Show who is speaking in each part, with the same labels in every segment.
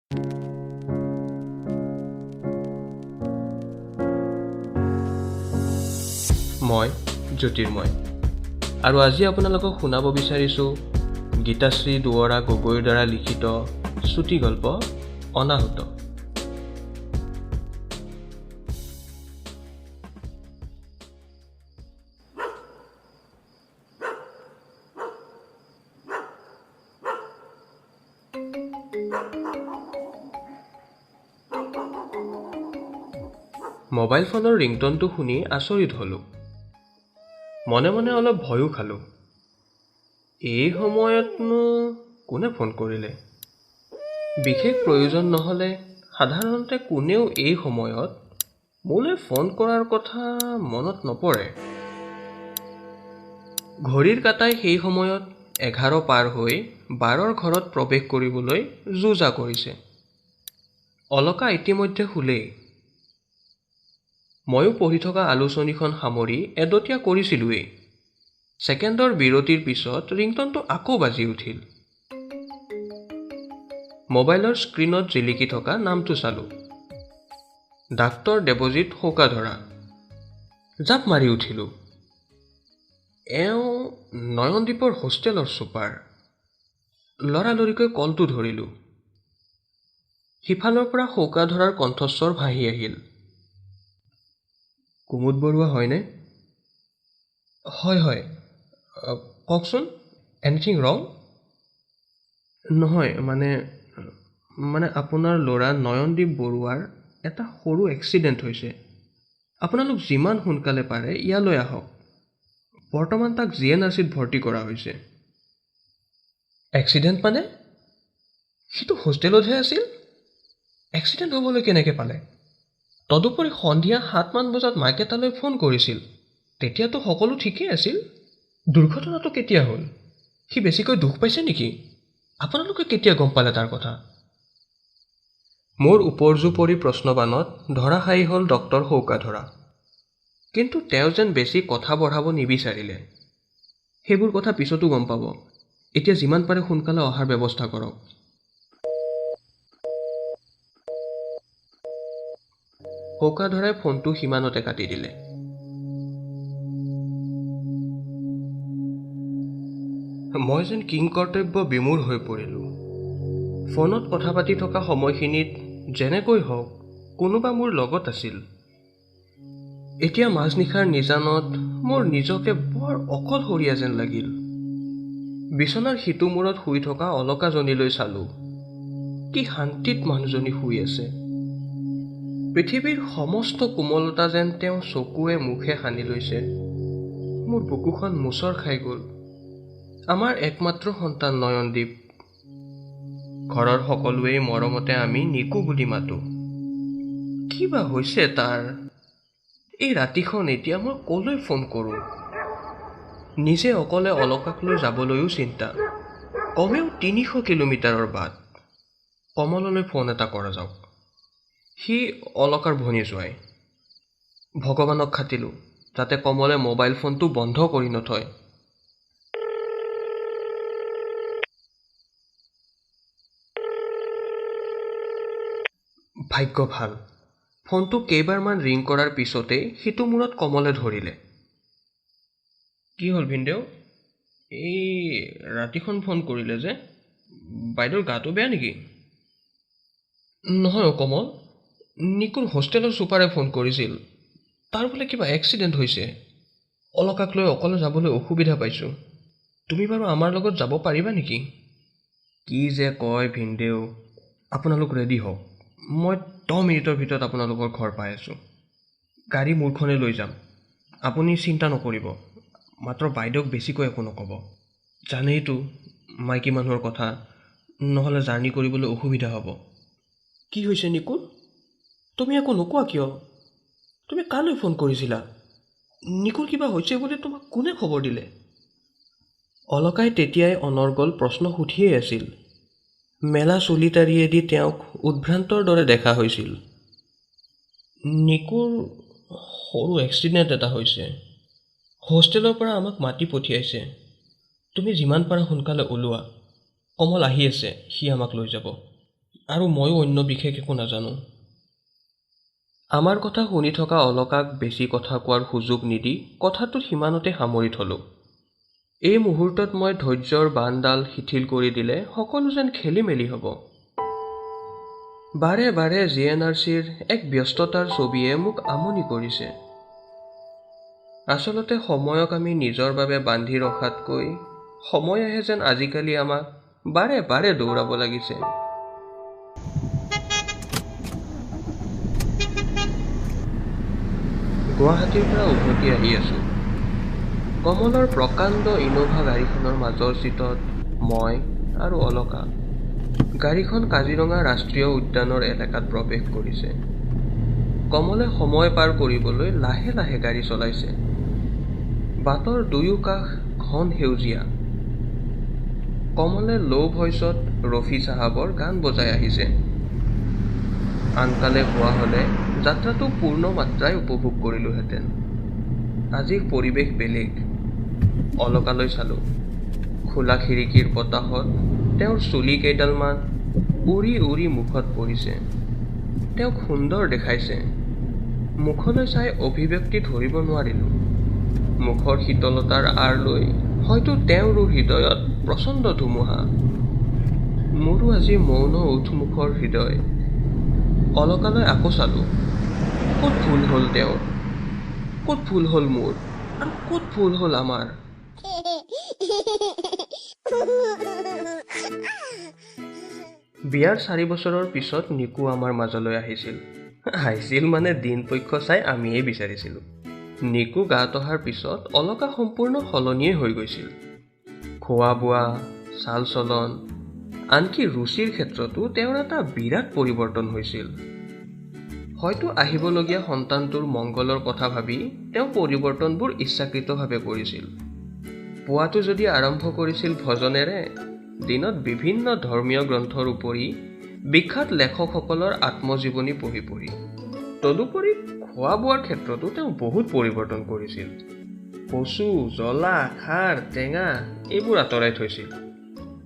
Speaker 1: মই জ্যোতিৰ্ময় আৰু আজি আপোনালোকক শুনাব বিচাৰিছোঁ গীতাশ্ৰী দুৱৰা গগৈৰ দ্বাৰা লিখিত চুটি গল্প অনাহুত। মোবাইল ফোনৰ ৰিংটনটো শুনি আচৰিত হ'লোঁ। মনে মনে অলপ ভয়ো খালোঁ। এই সময়তনো কোনে ফোন কৰিলে? বিশেষ প্ৰয়োজন নহ'লে সাধাৰণতে কোনেও এই সময়ত মোলৈ ফোন কৰাৰ কথা মনত নপৰে। ঘড়ীৰ কাটাই সেই সময়ত 11 পাৰ হৈ 12ৰ ঘৰত প্ৰৱেশ কৰিবলৈ যো-জা কৰিছে। অলকা ইতিমধ্যে শুলেই। ময়ো পঢ়ি থকা আলোচনীখন সামৰি এদতীয়া কৰিছিলোঁৱেই। ছেকেণ্ডৰ বিৰতিৰ পিছত ৰিংটনটো আকৌ বাজি উঠিল। মোবাইলৰ স্ক্ৰীণত জিলিকি থকা নামটো চালোঁ। ডাক্তৰ দেৱজিৎ শোকাধৰা। জাপ মাৰি উঠিলোঁ। এওঁ নয়নদ্বীপৰ হোষ্টেলৰ ছুপাৰ। লৰালৰিকৈ কলটো ধৰিলোঁ। সিফালৰ পৰা শোকাধৰাৰ কণ্ঠস্বৰ ভাহি আহিল। কুমুদ বৰুৱা হয়নে? হয়। কওকচোন, এনিথিং ৰং? নহয়, মানে আপোনাৰ ল'ৰা নয়নদ্বীপ বৰুৱাৰ এটা সৰু এক্সিডেণ্ট হৈছে। আপোনালোক যিমান সোনকালে পাৰে ইয়ালৈ আহক। বৰ্তমান তাক GNRCত ভৰ্তি কৰা হৈছে। এক্সিডেণ্ট মানে? সিটো হোষ্টেলতহে আছিল। এক্সিডেণ্ট হ'বলৈ কেনেকৈ পালে? তদুপৰি সন্ধিয়া 7মান বজাত মাক এটালৈ ফোন কৰিছিল। তেতিয়াতো সকলো ঠিকেই আছিল। দুৰ্ঘটনাটো কেতিয়া হ'ল? সি বেছিকৈ দুখ পাইছে নেকি? আপোনালোকে কেতিয়া গম পালে তাৰ কথা? মোৰ ওপৰজোপৰি প্ৰশ্নবাণত ধৰাশায়ী হ'ল ডক্টৰ শোকাধৰা। কিন্তু তেওঁ যেন বেছি কথা বঢ়াব নিবিচাৰিলে। সেইবোৰ কথা পিছতো গম পাব। এতিয়া যিমান পাৰে সোনকালে অহাৰ ব্যৱস্থা কৰক। শোকাধৰাই ফোনটো সিমানতে কাটি দিলে। মই যেন কিংকৰ্তব্য বিমূঢ় হৈ পৰিলোঁ। ফোনত কথা পাতি থকা সময়খিনিত যেনেকৈ হওক কোনোবা মোৰ লগত আছিল। এতিয়া মাজনিশাৰ নিজানত মোৰ নিজকে বৰ অকলশৰীয়া যেন লাগিল। বিচনাৰ সিটো মূৰত শুই থকা অলকাজনীলৈ চালোঁ। কি শান্তিত মানুহজনী শুই আছে। পৃথিৱীৰ সমস্ত কোমলতা যেন তেওঁ চকুৱে মুখে সানি লৈছে। মোৰ বুকুখন মোচৰ খাই গ'ল। আমাৰ একমাত্ৰ সন্তান নয়নদ্বীপ। ঘৰৰ সকলোৱেই মৰমতে আমি নিকু বুলি মাতোঁ। কি বা হৈছে তাৰ? এই ৰাতিখন এতিয়া মই ক'লৈ ফোন কৰোঁ? নিজে অকলে অলকাক লৈ যাবলৈও চিন্তা। কমেও 300 কিলোমিটাৰৰ বাট। কমললৈ ফোন এটা কৰা যাওক। সি অলকাৰ ভনী জোঁৱাই। ভগৱানক খাটিলোঁ যাতে কমলে মোবাইল ফোনটো বন্ধ কৰি নথয়। ভাগ্য ভাল। ফোনটো কেইবাৰমান ৰিং কৰাৰ পিছতেই সিটো মূৰত কমলে ধৰিলে। কি হ'ল ভিনদেউ? এই ৰাতিখন ফোন কৰিলে যে? বাইদেউৰ গাটো বেয়া নেকি? নহয় কমল, নিকুৰ হোষ্টেলৰ ছুপাৰে ফোন কৰিছিল। তাৰ বোলে কিবা এক্সিডেণ্ট হৈছে। অলকাক লৈ অকলে যাবলৈ অসুবিধা পাইছোঁ। তুমি বাৰু আমাৰ লগত যাব পাৰিবা নেকি? কি যে কয় ভিনদেউ। আপোনালোক ৰেডি হওক। মই 10 মিনিটৰ ভিতৰত আপোনালোকৰ ঘৰ পাই আছোঁ। গাড়ী মোৰখনে লৈ যাম। আপুনি চিন্তা নকৰিব। মাত্ৰ বাইদেউক বেছিকৈ একো নক'ব। জানেইতো মাইকী মানুহৰ কথা, নহ'লে জাৰ্ণি কৰিবলৈ অসুবিধা হ'ব। কি হৈছে নিকুৰ? তুমি একো নোকোৱা কিয়? তুমি কালৈ ফোন কৰিছিলা? নিকুৰ কিবা হৈছে বুলি তোমাক কোনে খবৰ দিলে? অলকাই তেতিয়াই অনৰ্গল প্ৰশ্ন সুধিয়েই আছিল। মেলা চুলিতাৰিয়েদি তেওঁক উদ্ভ্ৰান্তৰ দৰে দেখা হৈছিল। নিকুৰ সৰু এক্সিডেণ্ট এটা হৈছে। হোষ্টেলৰ পৰা আমাক মাতি পঠিয়াইছে। তুমি যিমান পাৰা সোনকালে ওলোৱা। কমল আহি আছে, সি আমাক লৈ যাব। আৰু ময়ো অন্য বিশেষ একো নাজানো। আমাৰ কথা শুনি থকা অলকাক বেছি কথা কোৱাৰ সুযোগ নিদি কথাটো সিমানতে সামৰি থলোঁ। এই মুহূৰ্তত মই ধৈৰ্যৰ বানডাল শিথিল কৰি দিলে সকলো যেন খেলি মেলি হ'ব। বাৰে বাৰে GNRCৰ এক ব্যস্ততাৰ ছবিয়ে মোক আমনি কৰিছে। আচলতে সময়ক আমি নিজৰ বাবে বান্ধি ৰখাতকৈ সময় আহে যেন আজিকালি আমাক বাৰে বাৰে দৌৰাব লাগিছে। গুৱাহাটীৰ পৰা উভতি আহি আছোঁ। কমলৰ প্ৰকাণ্ড ইনোভা গাড়ীখনৰ মাজৰ চিটত মই আৰু অলকা। গাড়ীখন কাজিৰঙা ৰাষ্ট্ৰীয় উদ্যানৰ এলেকাত প্ৰৱেশ কৰিছে। কমলে সময় পাৰ কৰিবলৈ লাহে লাহে গাড়ী চলাইছে। বাটৰ দুয়ো কাষ ঘন সেউজীয়া। কমলে ল' ভইচত ৰফি চাহাবৰ গান বজাই আহিছে। আনকালে হোৱা হ'লে যাত্ৰাটো পূৰ্ণ মাত্ৰাই উপভোগ কৰিলোহেঁতেন। আজিৰ পৰিৱেশ বেলেগ। অলকালৈ চালোঁ। খোলা খিৰিকীৰ বতাহত তেওঁৰ চুলি কেইডালমান উৰি উৰি মুখত পৰিছে। তেওঁক সুন্দৰ দেখাইছে। মুখলৈ চাই অভিব্যক্তি ধৰিব নোৱাৰিলোঁ। মুখৰ শীতলতাৰ আঁৰ লৈ হয়তো তেওঁৰো হৃদয়ত প্ৰচণ্ড ধুমুহা। মোৰো আজি মৌন উঠমুখৰ হৃদয়। অলকালৈ আকৌ চালোঁ। ক'ত ভুল হ'ল তেওঁৰ? ক'ত ভুল হ'ল মোৰ? আৰু ক'ত ভুল হ'ল আমাৰ? বিয়াৰ 4 বছৰৰ পিছত নিকু আমাৰ মাজলৈ আহিছিল মানে দিন পক্ষ চাই আমিয়েই বিচাৰিছিলোঁ। নিকু গাত অহাৰ পিছত অলকা সম্পূৰ্ণ সলনিয়েই হৈ গৈছিল। খোৱা বোৱা, চাল চলন, আনকি ৰুচিৰ ক্ষেত্ৰতো তেওঁৰ এটা বিৰাট পৰিৱৰ্তন হৈছিল। হয়তো আহিবলগীয়া সন্তানটোৰ মংগলৰ কথা ভাবি তেওঁ পৰিৱৰ্তনবোৰ ইচ্ছাকৃতভাৱে কৰিছিল। পুৱাটো যদি আৰম্ভ কৰিছিল ভজনেৰে, দিনত বিভিন্ন ধৰ্মীয় গ্ৰন্থৰ উপৰি বিখ্যাত লেখকসকলৰ আত্মজীৱনী পঢ়ি পঢ়ি। তদুপৰি খোৱা বোৱাৰ ক্ষেত্ৰতো তেওঁ বহুত পৰিৱৰ্তন কৰিছিল। কচু, জ্বলা, খাৰ, টেঙা এইবোৰ আঁতৰাই থৈছিল।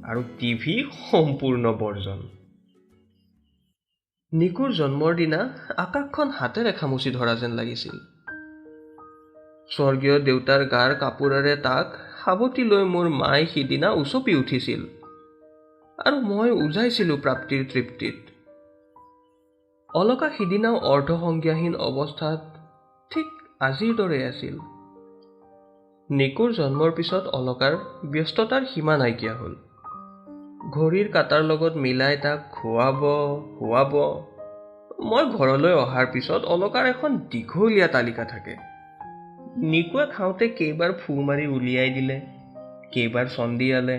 Speaker 1: আৰু টিভি সম্পূৰ্ণ বৰ্জন। নিকুৰ জন্মৰ দিনা আকাশখন হাতেৰে খামুচি ধৰা যেন লাগিছিল। স্বৰ্গীয় দেউতাৰ গাৰ কাপোৰেৰে তাক সাৱটি লৈ মোৰ মায়ে সিদিনা উচপি উঠিছিল। আৰু মই উজাইছিলোঁ প্ৰাপ্তিৰ তৃপ্তিত। অলকা সিদিনাও অৰ্ধসংজ্ঞাহীন অৱস্থাত ঠিক আজিৰ দৰে আছিল। নিকুৰ জন্মৰ পিছত অলকাৰ ব্যস্ততাৰ সীমা নাইকিয়া হ'ল। ঘড়ীৰ কাটাৰ লগত মিলাই তাক খুৱাব, শুৱাব। মই ঘৰলৈ অহাৰ পিছত অলকাৰ এখন দীঘলীয়া তালিকা থাকে। নিকুৱে খাওঁতে কেইবাৰ ফু মাৰি উলিয়াই দিলে, কেইবাৰ চন্দিয়ালে।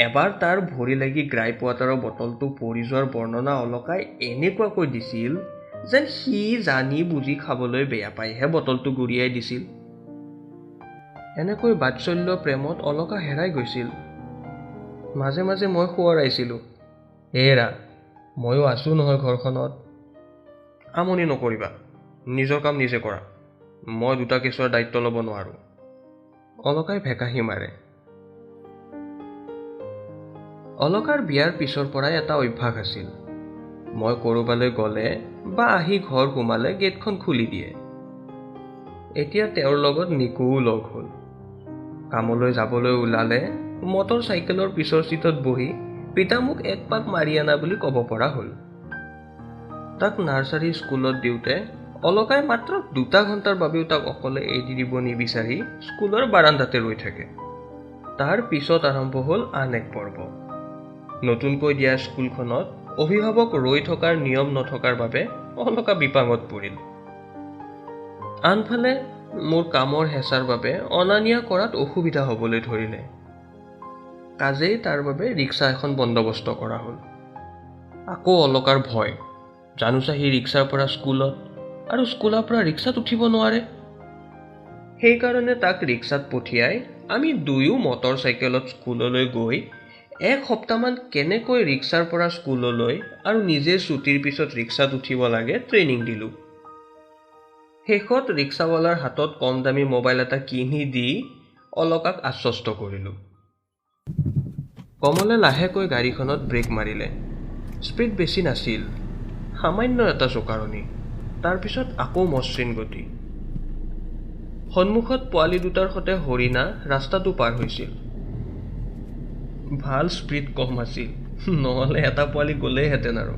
Speaker 1: এবাৰ তাৰ ভৰি লাগি গ্ৰাইপ ৱাটাৰৰ বটলটো পৰি যোৱাৰ বৰ্ণনা অলকাই এনেকুৱাকৈ দিছিল যেন সি জানি বুজি খাবলৈ বেয়া পাইহে বটলটো গুৰিয়াই দিছিল। এনেকৈ বাৎসল্য প্ৰেমত অলকা হেৰাই গৈছিল। মাজে মাজে মই সোঁৱৰাইছিলোঁ, এৰা ময়ো আছোঁ নহয় ঘৰখনত। আমনি নকৰিবা, নিজৰ কাম নিজে কৰা। মই 2টা কেছৰ দায়িত্ব ল'ব নোৱাৰোঁ। অলকাই ভেকাহি মাৰে। অলকাৰ বিয়াৰ পিছৰ পৰাই এটা অভ্যাস আছিল। মই ক'ৰবালৈ গ'লে বা আহি ঘৰ সোমালে গেটখন খুলি দিয়ে। এতিয়া তেওঁৰ লগত নিকুও লগ হ'ল। কামলৈ যাবলৈ ওলালে মটৰ চাইকেলৰ পিছৰ চিটত বহি পিতা মোক এক পাক মাৰি আনা বুলি ক'ব পৰা হ'ল। তাক নাৰ্চাৰী স্কুলত দিওঁতে অলকাই মাত্ৰ 2টা ঘণ্টাৰ বাবেও তাক অকলে এৰি দিব নিবিচাৰি স্কুলৰ বাৰাণ্ডাতে ৰৈ থাকে। তাৰ পিছত আৰম্ভ হ'ল আন এক পৰ্ব। নতুনকৈ দিয়া স্কুলখনত অভিভাৱক ৰৈ থকাৰ নিয়ম নথকাৰ বাবে অলকা বিপাঙত পৰিল। আনফালে মোৰ কামৰ হেঁচাৰ বাবে অনা নিয়া কৰাত অসুবিধা হ'বলৈ ধৰিলে। কাজেই তাৰ বাবে ৰিক্সা এখন বন্দবস্ত কৰা হ'ল। আকৌ অলকাৰ ভয়, জানোচা সি ৰিক্সাৰ পৰা স্কুলত আৰু স্কুলৰ পৰা ৰিক্সাত উঠিব নোৱাৰে। সেইকাৰণে তাক ৰিক্সাত পঠিয়াই আমি দুয়ো মটৰ চাইকেলত স্কুললৈ গৈ 1 সপ্তাহমান কেনেকৈ ৰিক্সাৰ পৰা স্কুললৈ আৰু নিজে ছুটিৰ পিছত ৰিক্সাত উঠিব লাগে ট্ৰেইনিং দিলোঁ। শেষত ৰিক্সাৱালাৰ হাতত কম দামী মোবাইল এটা কিনি দি অলকাক আশ্বস্ত কৰিলোঁ। কমলে লাহেকৈ গাড়ীখনত ব্ৰেক মাৰিলে। স্পীড বেছি নাছিল, সামান্য এটা জোকাৰণি, তাৰপিছত আকৌ মসৃণ গতি। সন্মুখত পোৱালি দুটাৰ সৈতে হৰিণা ৰাস্তাটো পাৰ হৈছিল। ভাল স্পীড কম আছিল, নহ'লে এটা পোৱালি গ'লেইহেঁতেন আৰু।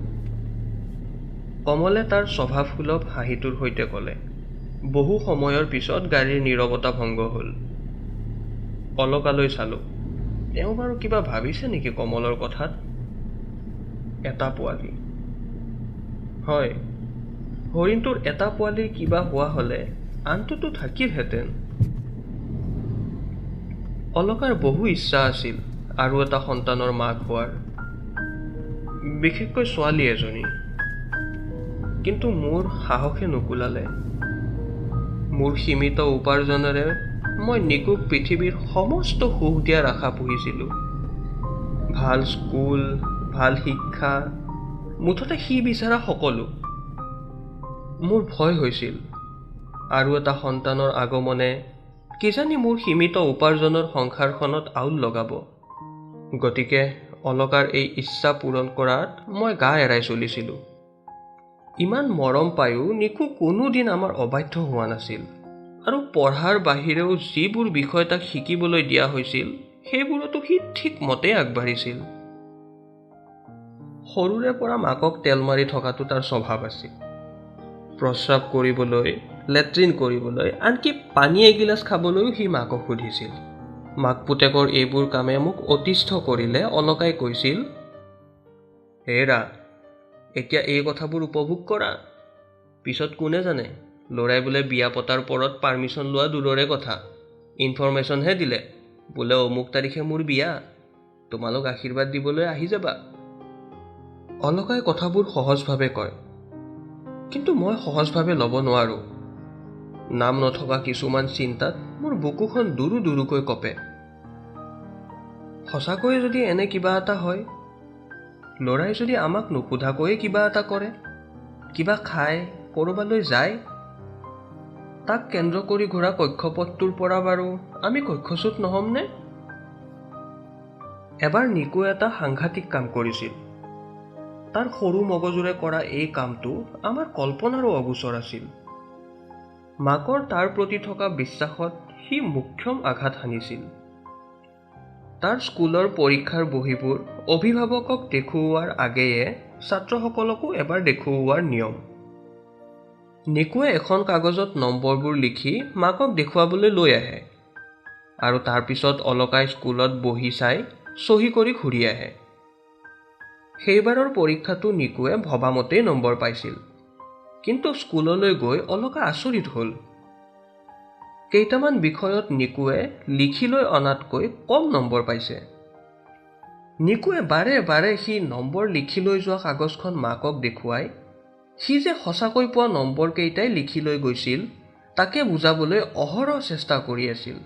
Speaker 1: কমলে তাৰ স্বভাৱসুলভ হাঁহিটোৰ সৈতে ক'লে। বহু সময়ৰ পিছত গাড়ীৰ নীৰৱতা ভংগ হ'ল। অলকালৈ চালোঁ। তেওঁ বাৰু কিবা ভাবিছে নেকি কমলৰ কথাত? এটা পোৱালি। হয়, হৰিণটোৰ এটা পোৱালিৰ কিবা হোৱা হ'লে আনটোতো থাকিলহেঁতেন। অলকাৰ বহু ইচ্ছা আছিল আৰু এটা সন্তানৰ মাক হোৱাৰ, বিশেষকৈ ছোৱালী এজনী। কিন্তু মোৰ সাহসে নুকুলালে। মোৰ সীমিত উপাৰ্জনেৰে মই নিকুক পৃথিৱীৰ সমস্ত সুখ দিয়াৰ আশা পুহিছিলোঁ। ভাল স্কুল, ভাল শিক্ষা, মুঠতে সি বিচৰা সকলো। মোৰ ভয় হৈছিল আৰু এটা সন্তানৰ আগমনে কিজানি মোৰ সীমিত উপাৰ্জনৰ সংসাৰখনত আউল লগাব। গতিকে অলকাৰ এই ইচ্ছা পূৰণ কৰাত মই গা এৰাই চলিছিলোঁ। ইমান মৰম পায়ো নিকু কোনোদিন আমাৰ অবাধ্য হোৱা নাছিল আৰু পঢ়াৰ বাহিৰেও যিবোৰ বিষয় তাক শিকিবলৈ দিয়া হৈছিল সেইবোৰতো সি ঠিকমতে আগবাঢ়িছিল। সৰুৰে পৰা মাকক তেল মাৰি থকাটো তাৰ স্বভাৱ আছিল। প্ৰস্ৰাৱ কৰিবলৈ, লেট্ৰিন কৰিবলৈ, আনকি পানী এগিলাচ খাবলৈও সি মাকক সুধিছিল। মাক পুতেকৰ এইবোৰ কামে মোক অতিষ্ঠ কৰিলে অলকাই কৈছিল, হেৰা, এতিয়া এই কথাবোৰ উপভোগ কৰা। পিছত কোনে জানে, ল'ৰাই বোলে বিয়া পতাৰ পৰত পাৰ্মিশ্যন লোৱা দূৰৰে কথা, ইনফৰমেশ্যনহে দিলে, বোলে অমুক তাৰিখে মোৰ বিয়া, তোমালোক আশীৰ্বাদ দিবলৈ আহি যাবা। অলকাই কথাবোৰ সহজভাৱে কয়, কিন্তু মই সহজভাৱে ল'ব নোৱাৰোঁ। নাম নথকা কিছুমান চিন্তাত মোৰ বুকুখন দুৰু দুৰুকৈ কঁপে। সঁচাকৈয়ে যদি এনে কিবা এটা হয়, ল'ৰাই যদি আমাক নুসুধাকৈয়ে কিবা এটা কৰে, কিবা খায়, ক'ৰবালৈ যায়, তাক কেন্দ্ৰ কৰি ঘূৰা কক্ষপথটোৰ পৰা বাৰু আমি কক্ষচ্যুত নহ'মনে? এবাৰ নিকুৱে এটা সাংঘাতিক কাম কৰিছিল। তাৰ সৰু মগজুৰে কৰা এই কামটো আমাৰ কল্পনাৰো অগোচৰ আছিল। মাকৰ তাৰ প্ৰতি থকা বিশ্বাসত সি মোক্ষম আঘাত হানিছিল। তাৰ স্কুলৰ পৰীক্ষাৰ বহীবোৰ অভিভাৱকক দেখুওৱাৰ আগেয়ে ছাত্ৰসকলকো এবাৰ দেখুওৱাৰ নিয়ম। নিকুৱে এখন কাগজত নম্বৰবোৰ লিখি মাকক দেখুৱাবলৈ লৈ আহে আৰু তাৰপিছত অলকাই স্কুলত বহি চাই চহী কৰি ঘূৰি আহে। সেইবাৰৰ পৰীক্ষাটো নিকুৱে ভবামতেই নম্বৰ পাইছিল, কিন্তু স্কুললৈ গৈ অলকা আচৰিত হ'ল। কেইটামান বিষয়ত নিকুৱে লিখি লৈ অনাতকৈ কম নম্বৰ পাইছে। নিকুৱে বাৰে বাৰে সি নম্বৰ লিখি লৈ যোৱা কাগজখন মাকক দেখুৱাই সি যে সঁচাকৈ পোৱা নম্বৰকেইটাই লিখি লৈ গৈছিল তাকে বুজাবলৈ অহৰহ চেষ্টা কৰি আছিল।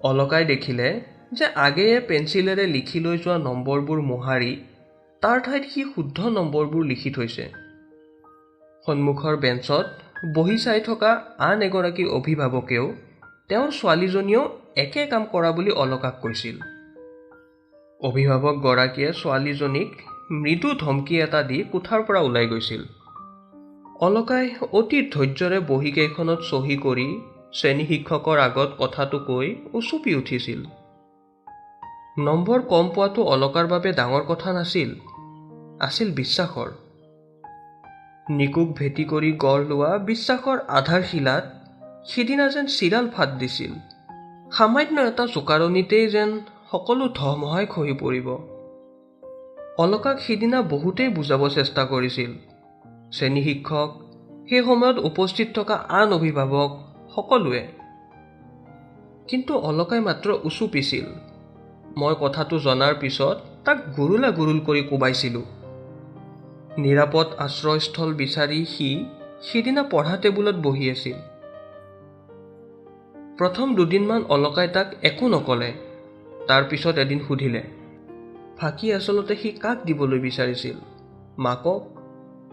Speaker 1: অলকাই দেখিলে যে আগেয়ে পেঞ্চিলেৰে লিখি লৈ যোৱা নম্বৰবোৰ মোহাৰি তাৰ ঠাইত সি শুদ্ধ নম্বৰবোৰ লিখি থৈছে। সন্মুখৰ বেঞ্চত বহি চাই থকা আন এগৰাকী অভিভাৱকেও তেওঁৰ ছোৱালীজনীয়েও একে কাম কৰা বুলি অলকাক কৈছিল। অভিভাৱকগৰাকীয়ে ছোৱালীজনীক মৃদু ধমকি এটা দি কোঠাৰ পৰা ওলাই গৈছিল। অলকাই অতি ধৈৰ্যৰে বহীকেইখনত চহী কৰি শ্ৰেণী শিক্ষকৰ আগত কথাটো কৈ উচুপি উঠিছিল। নম্বৰ কম পোৱাটো অলকাৰ বাবে ডাঙৰ কথা নাছিল, আছিল বিশ্বাসৰ। নিকুক ভেটি কৰি গঢ় লোৱা বিশ্বাসৰ আধাৰশিলাত সিদিনা যেন চিৰাল ফাট দিছিল। সামান্য এটা জোকাৰণিতেই যেন সকলো ধমহাই খহি পৰিব। অলকাক সিদিনা বহুতেই বুজাব চেষ্টা কৰিছিল, শ্ৰেণী শিক্ষক, সেই সময়ত উপস্থিত থকা আন অভিভাৱক সকলোৱে। কিন্তু অলকাই মাত্ৰ উচুপিছিল। মই কথাটো জনাৰ পিছত তাক গুৰুলা গুৰুল কৰি কোবাইছিলোঁ। নিৰাপদ আশ্ৰয়স্থল বিচাৰি সি সিদিনা পঢ়া টেবুলত বহি আছিল। প্ৰথম দুদিনমান অলকাই তাক একো নকলে। তাৰ পিছত এদিন সুধিলে, ফাঁকি আচলতে সি কাক দিবলৈ বিচাৰিছিল, মাকক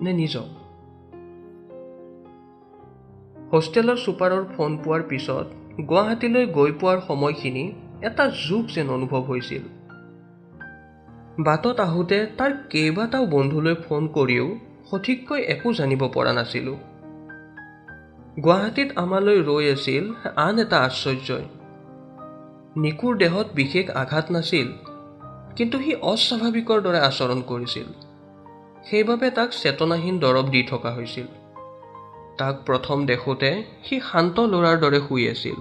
Speaker 1: নে নিজক? হোষ্টেলৰ ছুপাৰৰ ফোন পোৱাৰ পিছত গুৱাহাটীলৈ গৈ পোৱাৰ সময়খিনি এটা যুগ যেন অনুভৱ হৈছিল। বাটত আহোঁতে তাৰ কেইবাটাও বন্ধুলৈ ফোন কৰিও সঠিককৈ একো জানিব পৰা নাছিলোঁ। গুৱাহাটীত আমালৈ ৰৈ আছিল আন এটা আশ্চৰ্যই। নিকুৰ দেহত বিশেষ আঘাত নাছিল, কিন্তু সি অস্বাভাৱিকৰ দৰে আচৰণ কৰিছিল। সেইবাবে তাক চেতনাহীন দৰৱ দি থকা হৈছিল। তাক প্ৰথম দেখোঁতে সি শান্ত ল'ৰাৰ দৰে শুই আছিল।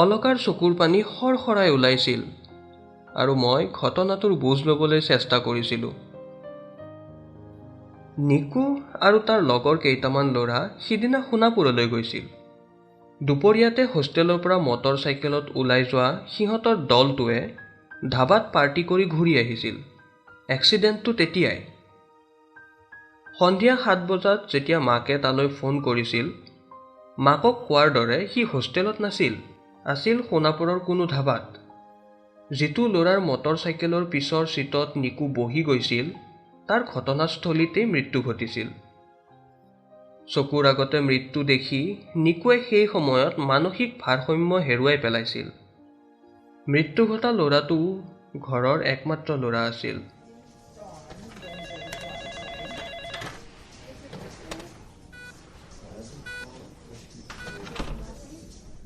Speaker 1: অলকাৰ চকুৰ পানী সৰসৰাই ওলাইছিল আৰু মই ঘটনাটোৰ বুজ ল'বলৈ চেষ্টা কৰিছিলোঁ। নিকু আৰু তাৰ লগৰ কেইটামান ল'ৰা সিদিনা সোণাপুৰলৈ গৈছিল। দুপৰীয়াতে হোষ্টেলৰ পৰা মটৰ চাইকেলত ওলাই যোৱা সিহঁতৰ দলটোৱে ধাবাত পাৰ্টি কৰি ঘূৰি আহিছিল। এক্সিডেণ্টটো তেতিয়াই। সন্ধিয়া 7 বজাত যেতিয়া মাকে তালৈ ফোন কৰিছিল, মাকক কোৱাৰ দৰে সি হোষ্টেলত নাছিল, আছিল সোণাপুৰৰ কোনো ধাবাত। যিটো ল'ৰাৰ মটৰ চাইকেলৰ পিছৰ চিটত নিকু বহি গৈছিল, তাৰ ঘটনাস্থলীতেই মৃত্যু ঘটিছিল। চকুৰ আগতে মৃত্যু দেখি নিকুৱে সেই সময়ত মানসিক ভাৰসাম্য হেৰুৱাই পেলাইছিল। মৃত্যু ঘটা ল'ৰাটো ঘৰৰ একমাত্ৰ ল'ৰা আছিল।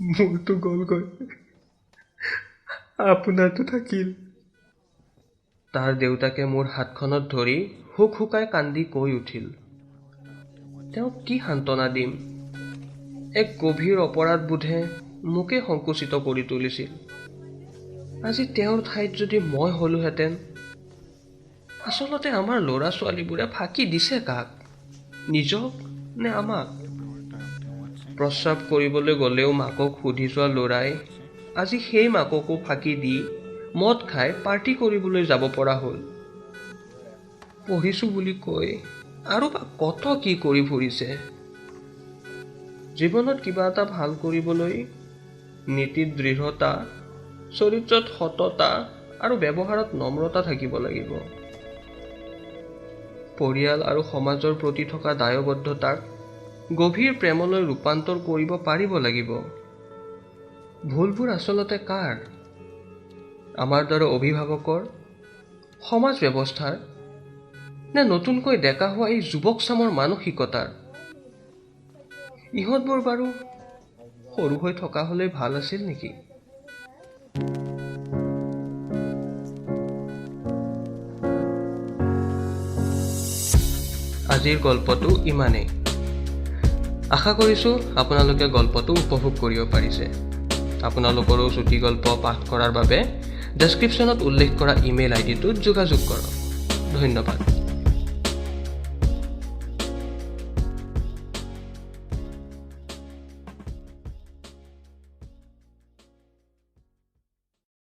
Speaker 1: মোৰতো গ'লগৈ, আপোনাৰতো থাকিল। তাৰ দেউতাকে মোৰ হাতখনত ধৰি হুক হুকাই কান্দি কৈ উঠিল, তেওঁক কি সান্তনা দিম? এক গভীৰ অপৰাধবোধে মোকে সংকুচিত কৰি তুলিছিল। আজি তেওঁৰ ঠাইত যদি মই হলোহেঁতেন। আচলতে আমাৰ ল'ৰা ছোৱালীবোৰে ফাঁকি দিছে কাক? নিজক নে আমাক? প্ৰস্ৰাৱ কৰিবলৈ গ'লেও মাকক সুধি যোৱা ল'ৰাই আজি সেই মাককো ফাঁকি দি মদ খাই পাৰ্টি কৰিবলৈ যাব পৰা হ'ল। পঢ়িছোঁ বুলি কৈ আৰু বা কত কি কৰি ফুৰিছে। জীৱনত কিবা এটা ভাল কৰিবলৈ নীতিত দৃঢ়তা, চৰিত্ৰত সততা আৰু ব্যৱহাৰত নম্ৰতা থাকিব লাগিব। পৰিয়াল আৰু সমাজৰ প্ৰতি থকা দায়বদ্ধতাক গভীৰ প্ৰেমলৈ ৰূপান্তৰ কৰিব পাৰিব লাগিব। ভুলবোৰ আচলতে কাৰ? আমাৰ দৰে অভিভাৱকৰ, সমাজ ব্যৱস্থাৰ, নে নতুনকৈ ডেকা হোৱা এই যুৱক চামৰ মানসিকতাৰ? ইহঁতবোৰ বাৰু সৰু হৈ থকা হ'লেই ভাল আছিল নেকি? আজিৰ গল্পটো ইমানেই। আশা কৰিছোঁ আপোনালোকে গল্পটো উপভোগ কৰিব পাৰিছে। আপোনালোকৰো চুটি গল্প পাঠ কৰাৰ বাবে ডেছক্ৰিপশ্যনত উল্লেখ কৰা ইমেইল আইডিটোত যোগাযোগ কৰক। ধন্যবাদ।